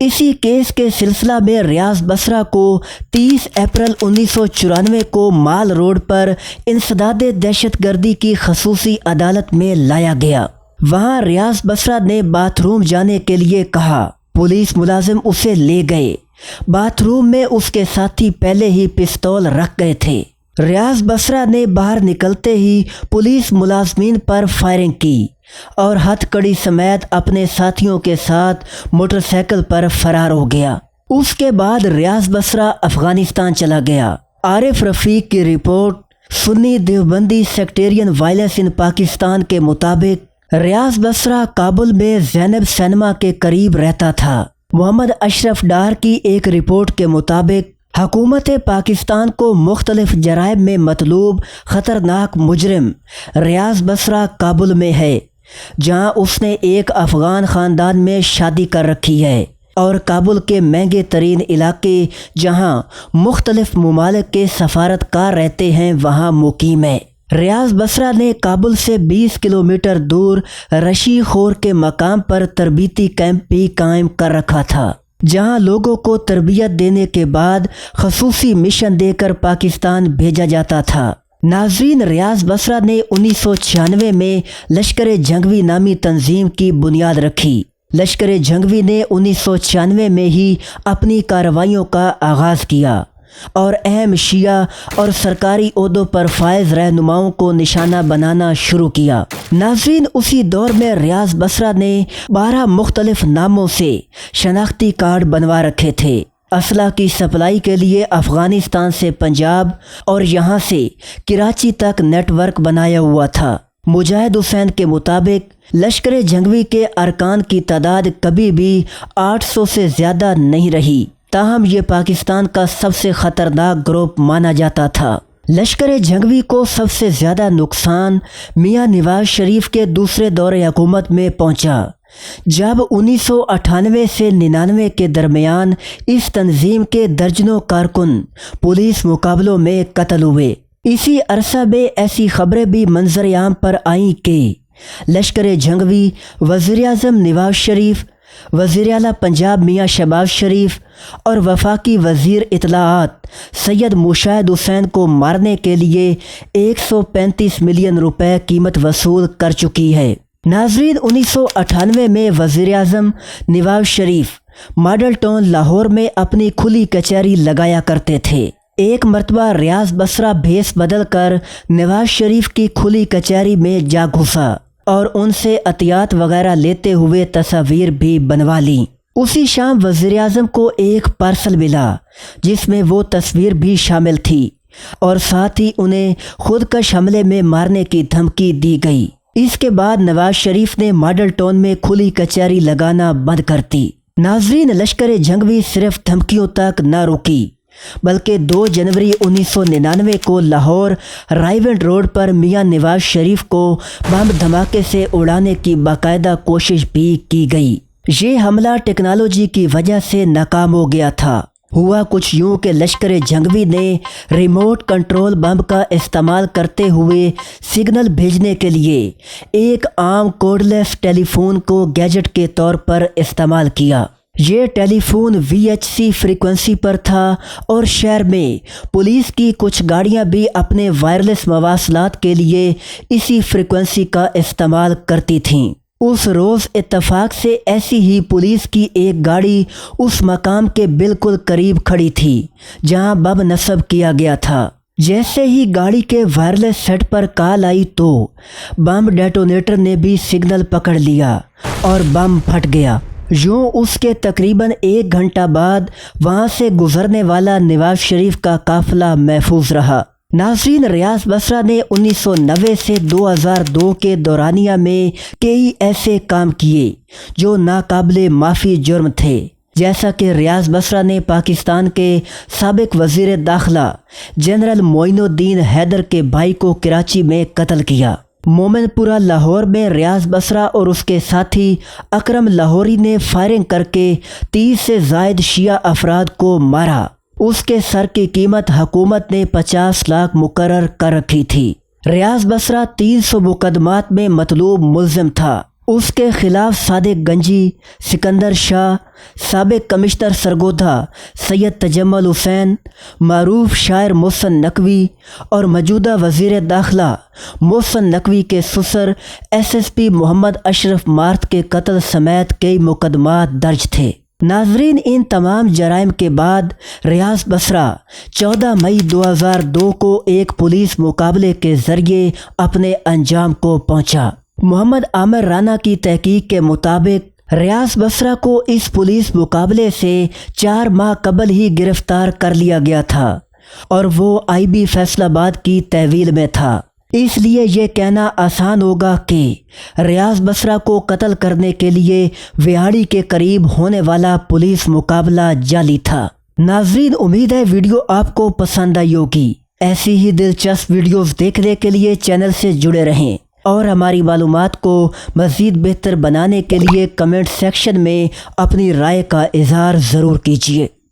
اسی کیس کے سلسلہ میں ریاض بصرہ کو 30 اپریل 1994 کو مال روڈ پر انسداد دہشت گردی کی خصوصی عدالت میں لایا گیا۔ وہاں ریاض بصرہ نے باتھ روم جانے کے لیے کہا۔ پولیس ملازم اسے لے گئے۔ باتھ روم میں اس کے ساتھی پہلے ہی پستول رکھ گئے تھے۔ ریاض بصرہ نے باہر نکلتے ہی پولیس ملازمین پر فائرنگ کی اور ہتھ کڑی سمیت اپنے ساتھیوں کے ساتھ موٹر سائیکل پر فرار ہو گیا۔ اس کے بعد ریاض بصرہ افغانستان چلا گیا۔ عارف رفیق کی report Sunni Deobandi sectarian violence in Pakistan کے مطابق ریاض بصرہ کابل میں زینب سینما کے قریب رہتا تھا۔ محمد اشرف ڈار کی ایک رپورٹ کے مطابق حکومت پاکستان کو مختلف جرائم میں مطلوب خطرناک مجرم ریاض بصرہ کابل میں ہے، جہاں اس نے ایک افغان خاندان میں شادی کر رکھی ہے اور کابل کے مہنگے ترین علاقے جہاں مختلف ممالک کے سفارتکار رہتے ہیں وہاں مقیم ہے۔ ریاض بصرہ نے کابل سے 20 کلومیٹر دور رشی خور کے مقام پر تربیتی کیمپ بھی قائم کر رکھا تھا، جہاں لوگوں کو تربیت دینے کے بعد خصوصی مشن دے کر پاکستان بھیجا جاتا تھا۔ ناظرین، ریاض بصرہ نے 1996 میں لشکر جنگوی نامی تنظیم کی بنیاد رکھی۔ لشکر جنگوی نے 1996 میں ہی اپنی کارروائیوں کا آغاز کیا اور اہم شیعہ اور سرکاری عہدوں پر فائز رہنماؤں کو نشانہ بنانا شروع کیا۔ ناظرین، اسی دور میں ریاض بصرہ نے 12 مختلف ناموں سے شناختی کارڈ بنوا رکھے تھے۔ اسلحہ کی سپلائی کے لیے افغانستان سے پنجاب اور یہاں سے کراچی تک نیٹ ورک بنایا ہوا تھا۔ مجاہد حسین کے مطابق لشکر جنگوی کے ارکان کی تعداد کبھی بھی 800 سے زیادہ نہیں رہی، تاہم یہ پاکستان کا سب سے خطرناک گروپ مانا جاتا تھا۔ لشکر جنگوی کو سب سے زیادہ نقصان میاں نواز شریف کے دوسرے دور حکومت میں پہنچا، جب 1998 سے 99 کے درمیان اس تنظیم کے درجنوں کارکن پولیس مقابلوں میں قتل ہوئے۔ اسی عرصہ میں ایسی خبریں بھی منظر عام پر آئیں کہ لشکر جنگوی وزیر اعظم نواز شریف، وزیر اعلیٰ پنجاب میاں شہباز شریف اور وفاقی وزیر اطلاعات سید مشاہد حسین کو مارنے کے لیے 135 ملین روپے قیمت وصول کر چکی ہے۔ ناظرین، 1998 میں وزیر اعظم نواز شریف ماڈل ٹاؤن لاہور میں اپنی کھلی کچہری لگایا کرتے تھے۔ ایک مرتبہ ریاض بصرہ بھیس بدل کر نواز شریف کی کھلی کچہری میں جا گھسا اور ان سے عطیات وغیرہ لیتے ہوئے تصاویر بھی بنوا لیں۔ اسی شام وزیر اعظم کو ایک پارسل ملا جس میں وہ تصویر بھی شامل تھی اور ساتھ ہی انہیں خودکش حملے میں مارنے کی دھمکی دی گئی۔ اس کے بعد نواز شریف نے ماڈل ٹاؤن میں کھلی کچہری لگانا بند کر دی۔ ناظرین، لشکر جنگوی صرف دھمکیوں تک نہ رکی بلکہ 2 جنوری 1999 کو لاہور رائیونڈ روڈ پر میاں نواز شریف کو بم دھماکے سے اڑانے کی باقاعدہ کوشش بھی کی گئی۔ یہ حملہ ٹیکنالوجی کی وجہ سے ناکام ہو گیا تھا۔ ہوا کچھ یوں کہ لشکر جنگوی نے ریموٹ کنٹرول بم کا استعمال کرتے ہوئے سگنل بھیجنے کے لیے ایک عام کوڈ لیس ٹیلی فون کو گیجٹ کے طور پر استعمال کیا۔ یہ ٹیلی فون VHC فریکوینسی پر تھا اور شہر میں پولیس کی کچھ گاڑیاں بھی اپنے وائرلیس مواصلات کے لیے اسی فریکوینسی کا استعمال کرتی تھیں۔ اس روز اتفاق سے ایسی ہی پولیس کی ایک گاڑی اس مقام کے بالکل قریب کھڑی تھی جہاں بم نصب کیا گیا تھا۔ جیسے ہی گاڑی کے وائرلیس سیٹ پر کال آئی تو بم ڈیٹونیٹر نے بھی سگنل پکڑ لیا اور بم پھٹ گیا۔ یوں اس کے تقریباً 1 گھنٹہ بعد وہاں سے گزرنے والا نواز شریف کا قافلہ محفوظ رہا۔ ناظرین، ریاض بصرہ نے 1990 سے 2002 کے دورانیہ میں کئی ایسے کام کیے جو ناقابل معافی جرم تھے، جیسا کہ ریاض بصرہ نے پاکستان کے سابق وزیر داخلہ جنرل معین الدین حیدر کے بھائی کو کراچی میں قتل کیا۔ مومن پورہ لاہور میں ریاض بصرہ اور اس کے ساتھی اکرم لاہوری نے فائرنگ کر کے 30 سے زائد شیعہ افراد کو مارا۔ اس کے سر کی قیمت حکومت نے 50 لاکھ مقرر کر رکھی تھی۔ ریاض بصرہ 300 مقدمات میں مطلوب ملزم تھا اس کے خلاف صادق گنجی، سکندر شاہ، سابق کمشنر سرگودھا سید تجمل حسین، معروف شاعر محسن نقوی اور موجودہ وزیر داخلہ محسن نقوی کے سسر SSP محمد اشرف مارت کے قتل سمیت کئی مقدمات درج تھے۔ ناظرین، ان تمام جرائم کے بعد ریاض بصرہ 14 مئی 2002 کو ایک پولیس مقابلے کے ذریعے اپنے انجام کو پہنچا۔ محمد عامر رانا کی تحقیق کے مطابق ریاض بصرہ کو اس پولیس مقابلے سے 4 ماہ قبل ہی گرفتار کر لیا گیا تھا اور وہ IB فیصل آباد کی تحویل میں تھا۔ اس لیے یہ کہنا آسان ہوگا کہ ریاض بصرہ کو قتل کرنے کے لیے وہاڑی کے قریب ہونے والا پولیس مقابلہ جعلی تھا۔ ناظرین، امید ہے ویڈیو آپ کو پسند آئی ہوگی۔ ایسی ہی دلچسپ ویڈیوز دیکھنے کے لیے چینل سے جڑے رہیں اور ہماری معلومات کو مزید بہتر بنانے کے لیے کمنٹ سیکشن میں اپنی رائے کا اظہار ضرور کیجیے۔